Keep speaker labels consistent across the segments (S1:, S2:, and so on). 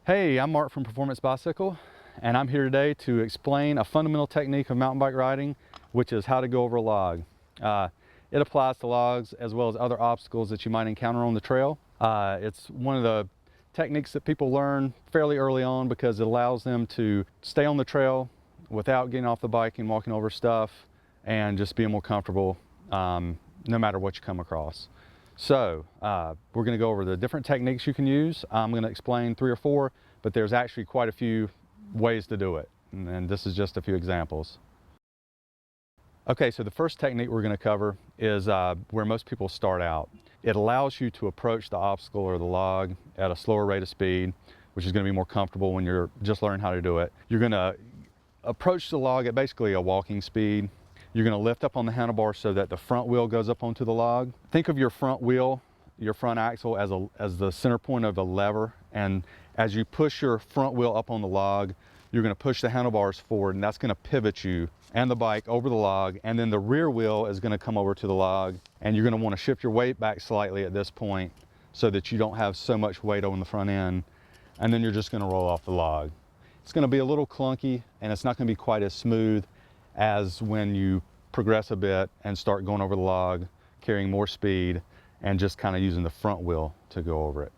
S1: Hey, I'm Mark from Performance Bicycle, and I'm here today to explain a fundamental technique of mountain bike riding, which is how to go over a log. It applies to logs as well as other obstacles that you might encounter on the trail. It's one of the techniques that people learn fairly early on because it allows them to stay on the trail without getting off the bike and walking over stuff and just being more comfortable no matter what you come across. So we're going to go over the different techniques you can use. I'm going to explain 3 or 4, but there's actually quite a few ways to do it. And this is just a few examples. Okay, so the first technique we're going to cover is where most people start out. It allows you to approach the obstacle or the log at a slower rate of speed, which is going to be more comfortable when you're just learning how to do it. You're going to approach the log at basically a walking speed. You're going to lift up on the handlebar so that the front wheel goes up onto the log. Think of your front wheel, your front axle as the center point of the lever, and as you push your front wheel up on the log, you're going to push the handlebars forward, and that's going to pivot you and the bike over the log, and then the rear wheel is going to come over to the log, and you're going to want to shift your weight back slightly at this point so that you don't have so much weight on the front end, and then you're just going to roll off the log. It's going to be a little clunky, and it's not going to be quite as smooth as when you progress a bit and start going over the log, carrying more speed, and just kind of using the front wheel to go over it.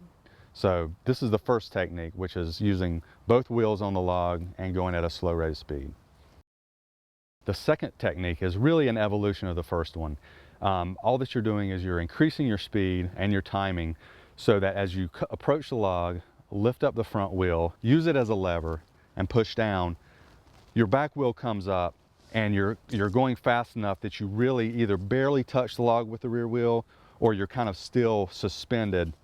S1: So this is the first technique, which is using both wheels on the log and going at a slow rate of speed. The second technique is really an evolution of the first one. All that you're doing is you're increasing your speed and your timing so that as you approach the log, lift up the front wheel, use it as a lever, and push down, your back wheel comes up, and you're going fast enough that you really either barely touch the log with the rear wheel or you're kind of still suspended,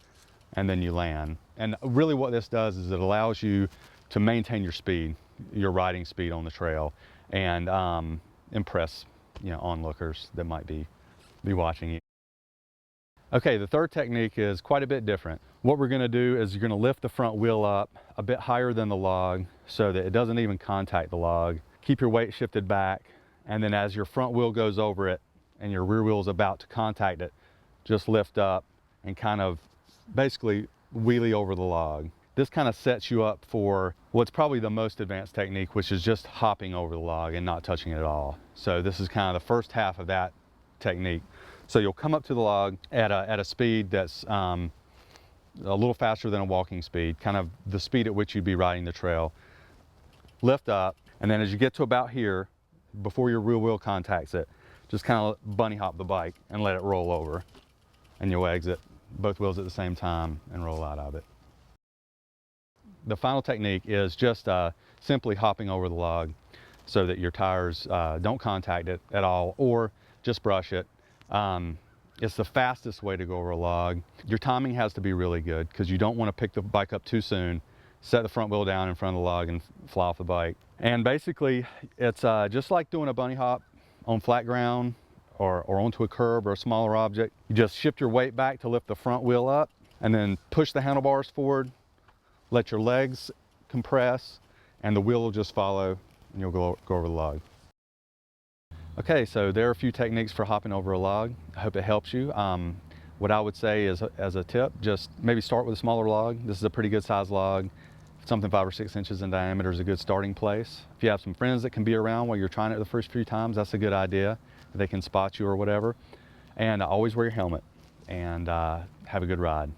S1: and then you land. And really what this does is it allows you to maintain your speed, your riding speed on the trail, and impress onlookers that might be watching you. Okay, the third technique is quite a bit different. What we're going to do is you're going to lift the front wheel up a bit higher than the log so that it doesn't even contact the log. Keep your weight shifted back, and then as your front wheel goes over it and your rear wheel is about to contact it, just lift up and kind of basically wheelie over the log. This kind of sets you up for what's probably the most advanced technique, which is just hopping over the log and not touching it at all. So this is kind of the first half of that technique. So you'll come up to the log at a speed that's a little faster than a walking speed, kind of the speed at which you'd be riding the trail. Lift up, and then as you get to about here, before your rear wheel contacts it, just kind of bunny hop the bike and let it roll over. And you'll exit both wheels at the same time and roll out of it. The final technique is just simply hopping over the log so that your tires don't contact it at all, or just brush it. It's the fastest way to go over a log. Your timing has to be really good because you don't want to pick the bike up too soon, set the front wheel down in front of the log and fly off the bike. And basically it's just like doing a bunny hop on flat ground or onto a curb or a smaller object. You just shift your weight back to lift the front wheel up and then push the handlebars forward, let your legs compress, and the wheel will just follow and you'll go over the log. Okay, so there are a few techniques for hopping over a log. I hope it helps you. What I would say is, as a tip, just maybe start with a smaller log. This is a pretty good size log. Something 5 or 6 inches in diameter is a good starting place. If you have some friends that can be around while you're trying it the first few times, that's a good idea. They can spot you or whatever. And always wear your helmet and have a good ride.